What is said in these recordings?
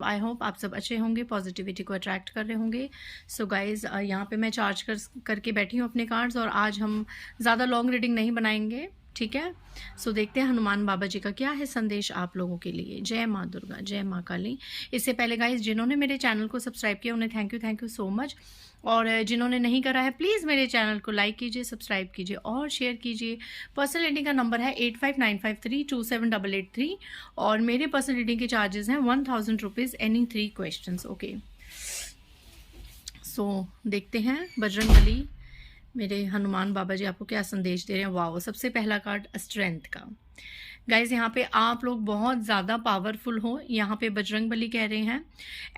I hope आप सब अच्छे होंगे, पॉजिटिविटी को अट्रैक्ट कर रहे होंगे। सो गाइज यहाँ पे मैं चार्ज करके बैठी हूँ अपने कार्ड्स, और आज हम ज़्यादा लॉन्ग रीडिंग नहीं बनाएंगे, ठीक है। सो देखते हैं हनुमान बाबा जी का क्या है संदेश आप लोगों के लिए। जय माँ दुर्गा, जय माँ काली। इससे पहले गाइज जिन्होंने मेरे चैनल को सब्सक्राइब किया उन्हें थैंक यू सो मच, और जिन्होंने नहीं करा है प्लीज़ मेरे चैनल को लाइक कीजिए, सब्सक्राइब कीजिए और शेयर कीजिए। पर्सनल रीडिंग का नंबर है 8595327883, और मेरे पर्सनल रीडिंग के चार्जेस हैं 1000 रुपीज़ एनी 3 क्वेश्चंस। ओके, सो देखते हैं बजरंगबली मेरे हनुमान बाबा जी आपको क्या संदेश दे रहे हैं। वाओ, सबसे पहला कार्ड स्ट्रेंथ का। गाइज यहाँ पे आप लोग बहुत ज़्यादा पावरफुल हो, यहाँ पे बजरंगबली कह रहे हैं,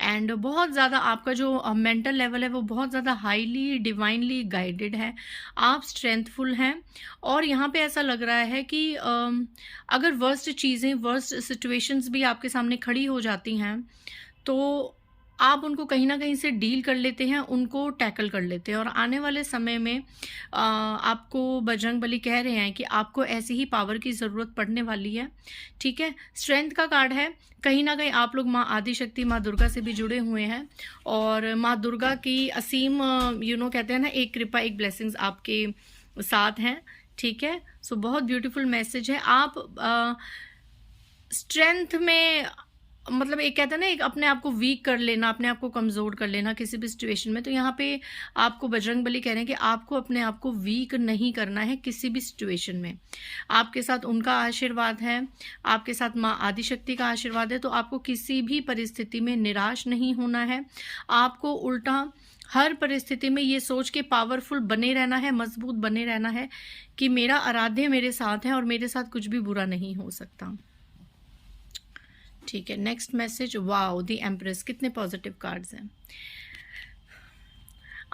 एंड बहुत ज़्यादा आपका जो मेंटल लेवल है वो बहुत ज़्यादा हाईली डिवाइनली गाइडेड है। आप स्ट्रेंथफुल हैं, और यहाँ पे ऐसा लग रहा है कि अगर वर्स्ट चीज़ें, वर्स्ट सिचुएशंस भी आपके सामने खड़ी हो जाती हैं तो आप उनको कहीं ना कहीं से डील कर लेते हैं, उनको टैकल कर लेते हैं, और आने वाले समय में आपको बजरंगबली कह रहे हैं कि आपको ऐसी ही पावर की ज़रूरत पड़ने वाली है, ठीक है। स्ट्रेंथ का कार्ड है, कहीं ना कहीं आप लोग माँ आदिशक्ति, माँ दुर्गा से भी जुड़े हुए हैं, और माँ दुर्गा की असीम कहते हैं ना, एक कृपा, एक ब्लेसिंग्स आपके साथ हैं, ठीक है। सो बहुत ब्यूटीफुल मैसेज है। आप स्ट्रेंथ में मतलब एक कहते हैं ना, एक अपने आप को वीक कर लेना, अपने आप को कमज़ोर कर लेना किसी भी सिचुएशन में, तो यहाँ पे आपको बजरंगबली कह रहे हैं कि आपको अपने आप को वीक नहीं करना है किसी भी सिचुएशन में। आपके साथ उनका आशीर्वाद है, आपके साथ माँ आदिशक्ति का आशीर्वाद है, तो आपको किसी भी परिस्थिति में निराश नहीं होना है। आपको उल्टा हर परिस्थिति में ये सोच के पावरफुल बने रहना है, मजबूत बने रहना है कि मेरा आराध्य मेरे साथ है और मेरे साथ कुछ भी बुरा नहीं हो सकता, ठीक है। Next message, wow the empress, कितने पॉजिटिव कार्ड्स हैं।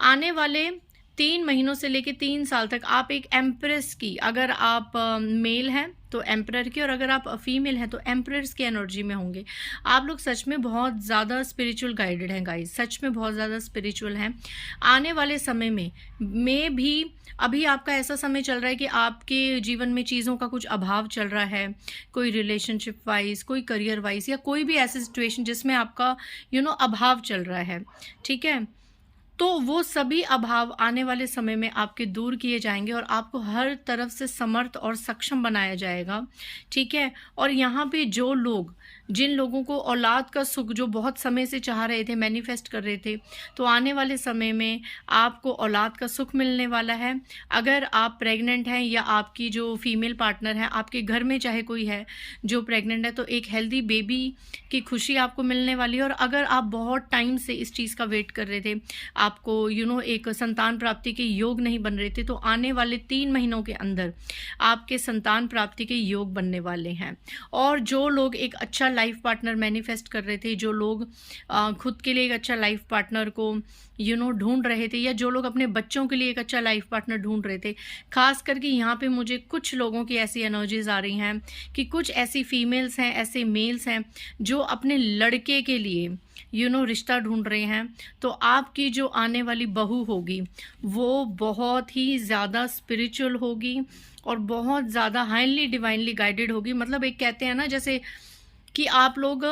आने वाले 3 महीनों से लेके 3 साल तक आप एक एम्प्रेस की, अगर आप मेल हैं तो एम्परर की, और अगर आप फीमेल हैं तो एम्परर्स की एनर्जी में होंगे। आप लोग सच में बहुत ज़्यादा स्पिरिचुअल गाइडेड हैं गाइस, सच में बहुत ज़्यादा स्पिरिचुअल हैं। आने वाले समय में भी अभी आपका ऐसा समय चल रहा है कि आपके जीवन में चीज़ों का कुछ अभाव चल रहा है, कोई रिलेशनशिप वाइज, कोई करियर वाइज, या कोई भी ऐसी सिचुएशन जिसमें आपका अभाव चल रहा है, ठीक है। तो वो सभी अभाव आने वाले समय में आपके दूर किए जाएंगे, और आपको हर तरफ से समर्थ और सक्षम बनाया जाएगा, ठीक है। और यहाँ पे जो लोग, जिन लोगों को औलाद का सुख जो बहुत समय से चाह रहे थे, मैनिफेस्ट कर रहे थे, तो आने वाले समय में आपको औलाद का सुख मिलने वाला है। अगर आप प्रेग्नेंट हैं या आपकी जो फीमेल पार्टनर है, आपके घर में चाहे कोई है जो प्रेग्नेंट है, तो एक हेल्दी बेबी की खुशी आपको मिलने वाली है। और अगर आप बहुत टाइम से इस चीज़ का वेट कर रहे थे, आपको एक संतान प्राप्ति के योग नहीं बन रहे थे, तो आने वाले 3 महीनों के अंदर आपके संतान प्राप्ति के योग बनने वाले हैं। और जो लोग एक अच्छा लाइफ पार्टनर मैनिफेस्ट कर रहे थे, जो लोग खुद के लिए एक अच्छा लाइफ पार्टनर को ढूंढ रहे थे, या जो लोग अपने बच्चों के लिए एक अच्छा लाइफ पार्टनर ढूंढ रहे थे, खास करके यहाँ पे मुझे कुछ लोगों की ऐसी एनर्जीज आ रही हैं कि कुछ ऐसी फीमेल्स हैं, ऐसे मेल्स हैं जो अपने लड़के के लिए रिश्ता ढूंढ रहे हैं। तो आपकी जो आने वाली बहू होगी वो बहुत ही ज़्यादा स्पिरिचुअल होगी और बहुत ज़्यादा हाईली डिवाइनली गाइडेड होगी। मतलब एक कहते हैं ना, जैसे कि आप लोग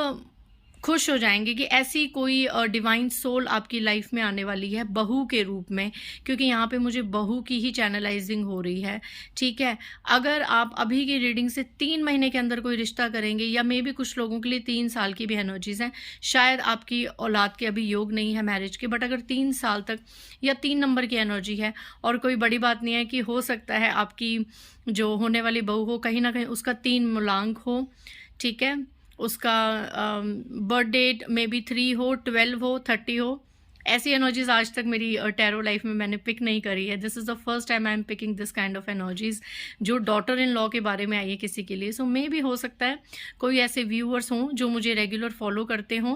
खुश हो जाएंगे कि ऐसी कोई डिवाइन सोल आपकी लाइफ में आने वाली है बहू के रूप में, क्योंकि यहाँ पे मुझे बहू की ही चैनलाइजिंग हो रही है, ठीक है। अगर आप अभी की रीडिंग से 3 महीने के अंदर कोई रिश्ता करेंगे, या मे भी कुछ लोगों के लिए 3 साल की भी एनर्जीज हैं, शायद आपकी औलाद के अभी योग नहीं है मैरिज के, बट अगर 3 साल तक या 3 नंबर की एनर्जी है, और कोई बड़ी बात नहीं है कि हो सकता है आपकी जो होने वाली बहू हो कहीं ना कहीं उसका 3 मूलांक हो, ठीक है, उसका बर्थ डेट मे बी 3 हो, 12 हो, 30 हो। ऐसी एनर्जीज आज तक मेरी टैरो लाइफ में मैंने पिक नहीं करी है। This is the first time I am picking this kind of energies जो डॉटर इन लॉ के बारे में आई है किसी के लिए। सो मे भी हो सकता है कोई ऐसे व्यूअर्स हों जो मुझे रेगुलर फॉलो करते हों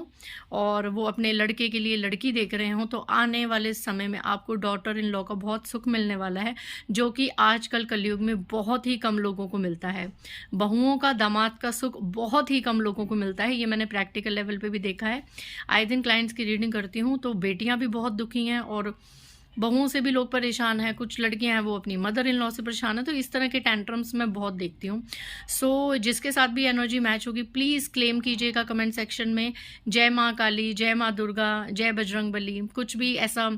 और वो अपने लड़के के लिए लड़की देख रहे हों, तो आने वाले समय में आपको डॉटर इन लॉ का बहुत सुख मिलने वाला है, जो कि आजकल कलयुग में बहुत ही कम लोगों को मिलता है। बहुओं का, दामाद का सुख बहुत ही कम लोगों को मिलता है, ये मैंने प्रैक्टिकल लेवल पे भी देखा है। आए दिन क्लाइंट्स की रीडिंग करती हूँ तो बेटियां भी बहुत दुखी हैं और बहुओं से भी लोग परेशान हैं, कुछ लड़कियां हैं वो अपनी मदर इन लॉ से परेशान है। तो इस तरह के टेंट्रम्स मैं बहुत देखती हूँ। सो जिसके साथ भी एनर्जी मैच होगी प्लीज़ क्लेम कीजिएगा कमेंट सेक्शन में, जय माँ काली, जय माँ दुर्गा, जय बजरंग बली, कुछ भी ऐसा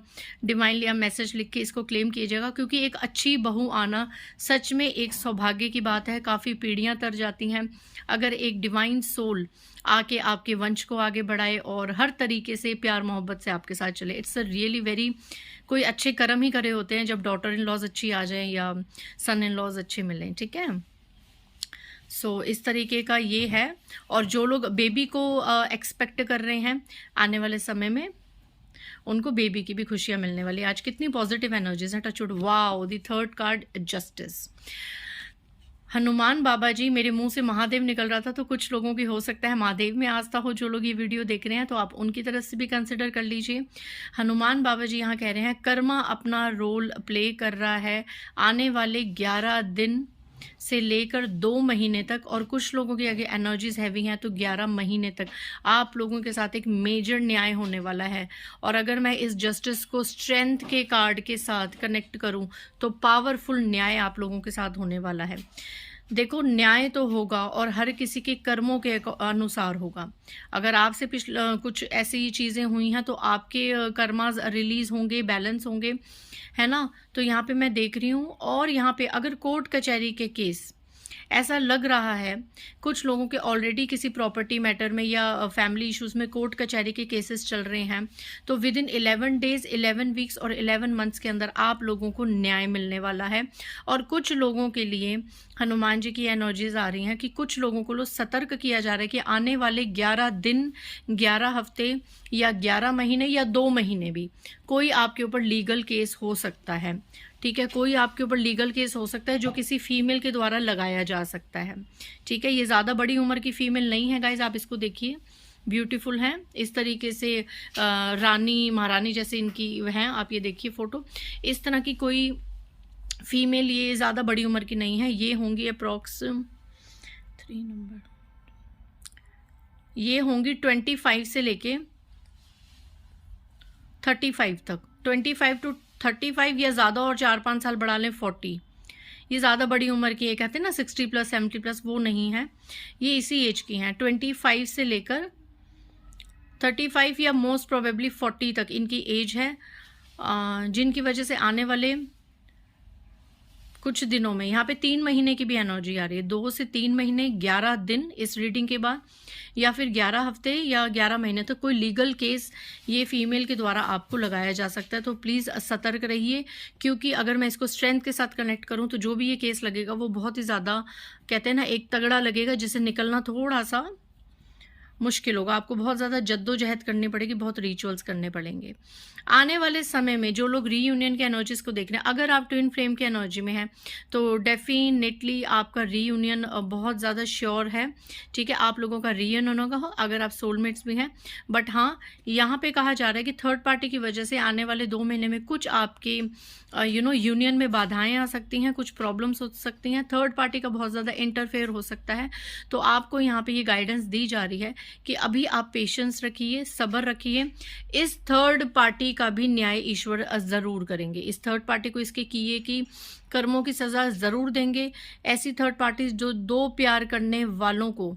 डिवाइनली आप मैसेज लिख के इसको क्लेम कीजिएगा, क्योंकि एक अच्छी बहू आना सच में एक सौभाग्य की बात है। काफ़ी पीढ़ियाँ तर जाती हैं अगर एक डिवाइन सोल आके आपके वंश को आगे बढ़ाए और हर तरीके से प्यार मोहब्बत से आपके साथ चले। इट्स अ रियली वेरी, कोई अच्छे कर्म ही करे होते हैं जब डॉटर इन लॉज अच्छी आ जाएं या सन इन लॉज अच्छे मिलें, ठीक है। सो इस तरीके का ये है। और जो लोग बेबी को एक्सपेक्ट कर रहे हैं आने वाले समय में, उनको बेबी की भी खुशियां मिलने वाली। आज कितनी पॉजिटिव एनर्जीज हैं, touch wood. Wow, the third card justice. Hanuman Baba ji, मेरे मुंह से महादेव निकल रहा था, तो कुछ लोगों की हो सकता है महादेव में आस्था हो। जो लोग ये वीडियो देख रहे हैं तो आप उनकी तरफ से भी कंसिडर कर लीजिए। हनुमान बाबा जी यहाँ कह रहे हैं कर्मा अपना रोल प्ले कर रहा है आने वाले 11 दिन से लेकर 2 महीने तक, और कुछ लोगों की अगर एनर्जीज हैवी हैं तो 11 महीने तक आप लोगों के साथ एक मेजर न्याय होने वाला है। और अगर मैं इस जस्टिस को स्ट्रेंथ के कार्ड के साथ कनेक्ट करूं तो पावरफुल न्याय आप लोगों के साथ होने वाला है। देखो, न्याय तो होगा और हर किसी के कर्मों के अनुसार होगा। अगर आपसे पिछले कुछ ऐसी चीज़ें हुई हैं तो आपके कर्मास रिलीज होंगे, बैलेंस होंगे, है ना। तो यहाँ पे मैं देख रही हूँ। और यहाँ पे अगर कोर्ट कचहरी के केस ऐसा लग रहा है, कुछ लोगों के ऑलरेडी किसी प्रॉपर्टी मैटर में या फैमिली इश्यूज में कोर्ट कचहरी के केसेस चल रहे हैं, तो विद इन 11 डेज, 11 वीक्स और 11 मंथ्स के अंदर आप लोगों को न्याय मिलने वाला है। और कुछ लोगों के लिए हनुमान जी की एनर्जीज आ रही हैं कि कुछ लोगों को सतर्क किया जा रहा है कि आने वाले 11 दिन, 11 हफ्ते या 11 महीने या 2 महीने भी कोई आपके ऊपर लीगल केस हो सकता है, ठीक है। कोई आपके ऊपर लीगल केस हो सकता है जो किसी फीमेल के द्वारा लगाया जा सकता है, ठीक है। ये ज़्यादा बड़ी उम्र की फीमेल नहीं है गाइज, आप इसको देखिए, ब्यूटीफुल हैं इस तरीके से, रानी महारानी जैसे इनकी हैं। आप ये देखिए फोटो, इस तरह की कोई फीमेल ये ज़्यादा बड़ी उम्र की नहीं है। ये होंगी अप्रॉक्स 3 नंबर, ये होंगी 25 से लेके 35 तक, 25 टू 35 या ज़्यादा, और 4-5 साल बढ़ा लें 40। ये ज़्यादा बड़ी उम्र की, ये कहते हैं ना 60+, 70+, वो नहीं है। ये इसी एज की हैं, 25 से लेकर 35 या मोस्ट प्रोबेबली 40 तक इनकी एज है, जिनकी वजह से आने वाले कुछ दिनों में, यहाँ पे 3 महीने की भी एनर्जी आ रही है, 2 से 3 महीने, 11 दिन इस रीडिंग के बाद, या फिर 11 हफ्ते या 11 महीने तक कोई लीगल केस ये फीमेल के द्वारा आपको लगाया जा सकता है। तो प्लीज़ सतर्क रहिए, क्योंकि अगर मैं इसको स्ट्रेंथ के साथ कनेक्ट करूँ तो जो भी ये केस लगेगा वो बहुत ही ज़्यादा, कहते हैं ना, एक तगड़ा लगेगा, जिसे निकलना थोड़ा सा मुश्किल होगा। आपको बहुत ज़्यादा जद्दोजहद करनी पड़ेगी, बहुत रिचुअल्स करने पड़ेंगे। आने वाले समय में जो लोग रीयूनियन के एनर्जीज को देख रहे हैं, अगर आप ट्विन फ्लेम की एनर्जी में हैं तो डेफिनेटली आपका रीयूनियन बहुत ज़्यादा श्योर है, ठीक है। आप लोगों का रीयूनियन होगा अगर आप सोलमेट्स भी हैं। बट हाँ, यहाँ पे कहा जा रहा है कि थर्ड पार्टी की वजह से आने वाले 2 महीने में कुछ आपके यूनियन में बाधाएं आ सकती हैं, कुछ प्रॉब्लम्स हो सकती हैं, थर्ड पार्टी का बहुत ज़्यादा इंटरफेयर हो सकता है। तो आपको यहाँ पे ये गाइडेंस दी जा रही है कि अभी आप पेशेंस रखिए, सब्र रखिए। इस थर्ड पार्टी का भी न्याय ईश्वर जरूर करेंगे। इस थर्ड पार्टी को इसके किए की कर्मों की सजा जरूर देंगे। ऐसी थर्ड पार्टी जो 2 प्यार करने वालों को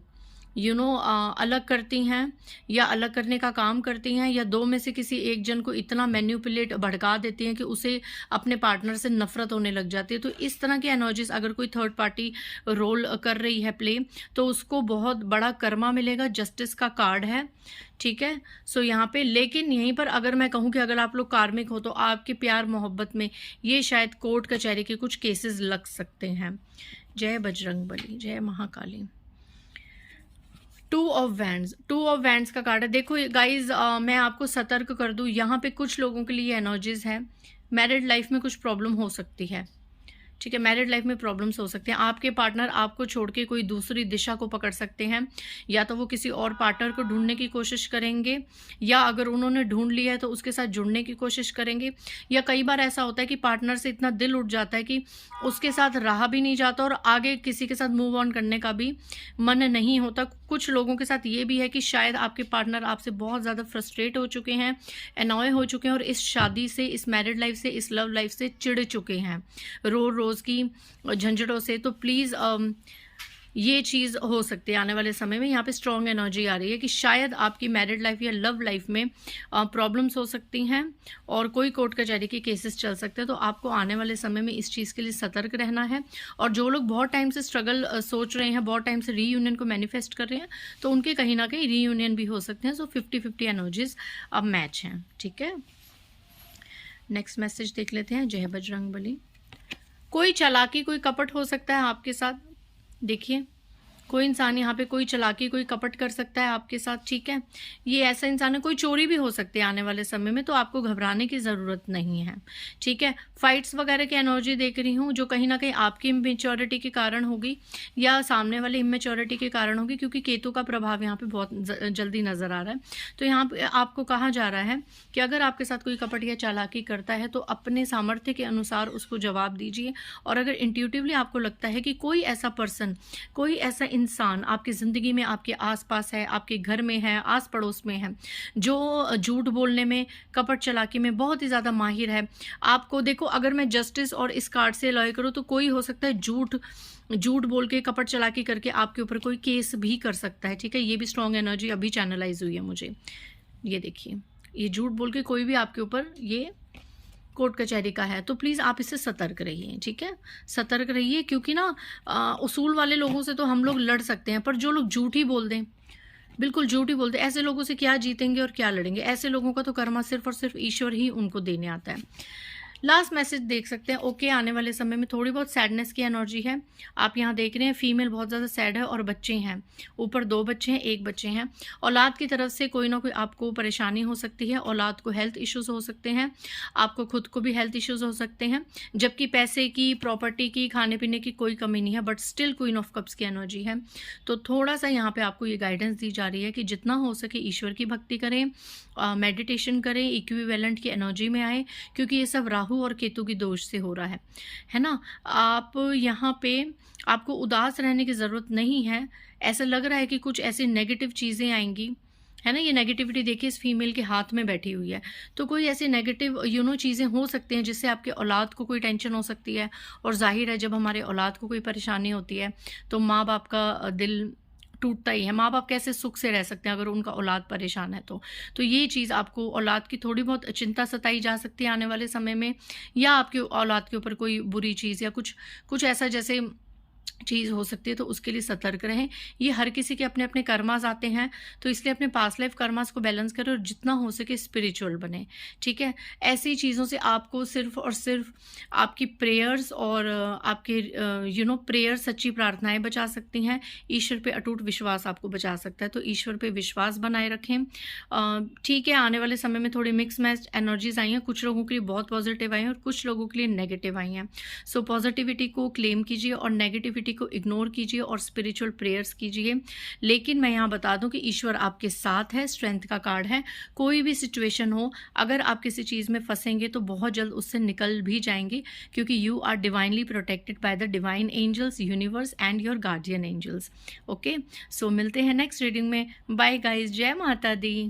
अलग करती हैं या अलग करने का काम करती हैं, या 2 में से किसी एक जन को इतना मैन्युपुलेट, भड़का देती हैं कि उसे अपने पार्टनर से नफरत होने लग जाती है। तो इस तरह की एनर्जीज अगर कोई थर्ड पार्टी रोल कर रही है प्ले, तो उसको बहुत बड़ा कर्मा मिलेगा। जस्टिस का कार्ड है, ठीक है। सो यहाँ पे, लेकिन यहीं पर अगर मैं कहूँ कि अगर आप लोग कार्मिक हो तो आपके प्यार मोहब्बत में ये शायद कोर्ट कचहरी के कुछ केसेस लग सकते हैं। जय बजरंग बली, जय महाकाली। 2 ऑफ वैंड्स का कार्ड है। देखो गाइज, मैं आपको सतर्क कर दूं, यहाँ पे कुछ लोगों के लिए एनर्जीज है, मैरिड लाइफ में कुछ प्रॉब्लम हो सकती है, ठीक है। मैरिड लाइफ में प्रॉब्लम्स हो सकते हैं। आपके पार्टनर आपको छोड़ के कोई दूसरी दिशा को पकड़ सकते हैं, या तो वो किसी और पार्टनर को ढूंढने की कोशिश करेंगे, या अगर उन्होंने ढूंढ लिया है तो उसके साथ जुड़ने की कोशिश करेंगे। या कई बार ऐसा होता है कि पार्टनर से इतना दिल उठ जाता है कि उसके साथ रहा भी नहीं जाता और आगे किसी के साथ मूव ऑन करने का भी मन नहीं होता। कुछ लोगों के साथ ये भी है कि शायद आपके पार्टनर आपसे बहुत ज़्यादा फ्रस्ट्रेट हो चुके हैं, एनॉय हो चुके हैं और इस शादी से, इस मैरिड लाइफ से, इस लव लाइफ से चिढ़ चुके हैं रोज़ की झंझटों से। तो प्लीज़ ये चीज़ हो सकती है आने वाले समय में। यहाँ पे स्ट्रॉन्ग एनर्जी आ रही है कि शायद आपकी मैरिड लाइफ या लव लाइफ में प्रॉब्लम्स हो सकती हैं और कोई कोर्ट कचहरी के केसेस चल सकते हैं। तो आपको आने वाले समय में इस चीज़ के लिए सतर्क रहना है। और जो लोग बहुत टाइम से स्ट्रगल सोच रहे हैं, बहुत टाइम से रीयूनियन को मैनिफेस्ट कर रहे हैं, तो उनके कहीं ना कहीं रीयूनियन भी हो सकते हैं। सो 50-50 एनर्जीज अब मैच हैं, ठीक है। नेक्स्ट मैसेज देख लेते हैं। जय बजरंग बली। कोई चालाकी, कोई कपट हो सकता है आपके साथ। देखिए, कोई इंसान यहाँ पे कोई चालाकी, कोई कपट कर सकता है आपके साथ, ठीक है। ये ऐसा इंसान है, कोई चोरी भी हो सकती है आने वाले समय में, तो आपको घबराने की ज़रूरत नहीं है, ठीक है। फाइट्स वगैरह की एनर्जी देख रही हूँ जो कहीं ना कहीं आपकी इमेच्योरिटी के कारण होगी या सामने वाले इमेच्योरिटी के कारण होगी, क्योंकि केतु का प्रभाव यहाँ पे बहुत जल्दी नज़र आ रहा है। तो यहाँ पे आपको कहा जा रहा है कि अगर आपके साथ कोई कपट या चालाकी करता है तो अपने सामर्थ्य के अनुसार उसको जवाब दीजिए। और अगर इंट्यूटिवली आपको लगता है कि कोई ऐसा पर्सन, कोई ऐसा इंसान आपकी ज़िंदगी में, आपके आसपास है, आपके घर में है, आस पड़ोस में है, जो झूठ बोलने में, कपट चालाकी में बहुत ही ज़्यादा माहिर है, आपको देखो, अगर मैं जस्टिस और इस कार्ड से लॉय करूँ तो कोई हो सकता है झूठ बोल के, कपट चालाकी करके आपके ऊपर कोई केस भी कर सकता है, ठीक है। ये भी स्ट्रॉन्ग एनर्जी अभी चैनलाइज हुई है मुझे। ये देखिए, ये झूठ बोल के कोई भी आपके ऊपर ये कोर्ट कचहरी का है, तो प्लीज़ आप इससे सतर्क रहिए, ठीक है। सतर्क रहिए, क्योंकि ना उसूल वाले लोगों से तो हम लोग लड़ सकते हैं, पर जो लोग झूठ ही बोल दें, बिल्कुल झूठ ही बोलते हैं, ऐसे लोगों से क्या जीतेंगे और क्या लड़ेंगे। ऐसे लोगों का तो कर्मा सिर्फ और सिर्फ ईश्वर ही उनको देने आता है। लास्ट मैसेज देख सकते हैं। ओके, आने वाले समय में थोड़ी बहुत सैडनेस की एनर्जी है। आप यहाँ देख रहे हैं फीमेल बहुत ज़्यादा सैड है और बच्चे हैं, ऊपर 2 बच्चे हैं, 1 बच्चे हैं। औलाद की तरफ से कोई ना कोई आपको परेशानी हो सकती है। औलाद को हेल्थ इश्यूज हो सकते हैं, आपको खुद को भी हेल्थ इश्यूज हो सकते हैं। जबकि पैसे की, प्रॉपर्टी की, खाने पीने की कोई कमी नहीं है, but still queen of cups की एनर्जी है। तो थोड़ा सा यहाँ पे आपको ये गाइडेंस दी जा रही है कि जितना हो सके ईश्वर की भक्ति करें, मेडिटेशन करें, इक्विवेलेंट की एनर्जी में आए, क्योंकि ये सब राहु और केतु की दोष से हो रहा है ना। आप यहाँ पे, आपको उदास रहने की ज़रूरत नहीं है। ऐसा लग रहा है कि कुछ ऐसी नेगेटिव चीज़ें आएंगी, है ना। ये नेगेटिविटी देखिए इस फीमेल के हाथ में बैठी हुई है, तो कोई ऐसी नेगेटिव चीज़ें हो सकती हैं जिससे आपके औलाद को कोई टेंशन हो सकती है। और जाहिर है जब हमारे औलाद को कोई परेशानी होती है तो माँ बाप का दिल टूटता ही है। माँ बाप कैसे सुख से रह सकते हैं अगर उनका औलाद परेशान है तो ये चीज़ आपको औलाद की थोड़ी बहुत चिंता सताई जा सकती है आने वाले समय में, या आपके औलाद के ऊपर कोई बुरी चीज़ या कुछ ऐसा जैसे चीज़ हो सकती है, तो उसके लिए सतर्क रहें। ये हर किसी के अपने अपने कर्मास आते हैं, तो इसलिए अपने पास्ट लाइफ कर्मास को बैलेंस करें और जितना हो सके स्पिरिचुअल बने, ठीक है। ऐसी चीज़ों से आपको सिर्फ और सिर्फ आपकी प्रेयर्स और आपके प्रेयर, सच्ची प्रार्थनाएं बचा सकती हैं। ईश्वर पे अटूट विश्वास आपको बचा सकता है, तो ईश्वर पे विश्वास बनाए रखें, ठीक है। आने वाले समय में थोड़ी मिक्स मैच एनर्जीज आई हैं, कुछ लोगों के लिए बहुत पॉजिटिव आई हैं और कुछ लोगों के लिए नेगेटिव आई हैं। सो पॉजिटिविटी को क्लेम कीजिए और नेगेटिविटी को इग्नोर कीजिए और स्पिरिचुअल प्रेयर्स कीजिए। लेकिन मैं यहाँ बता दूं कि ईश्वर आपके साथ है, स्ट्रेंथ का कार्ड है। कोई भी सिचुएशन हो, अगर आप किसी चीज़ में फंसेंगे तो बहुत जल्द उससे निकल भी जाएंगे, क्योंकि you are divinely protected by the divine angels, universe and your guardian angels. Okay, so मिलते हैं नेक्स्ट रीडिंग में। बाय गाइज, जय माता दी।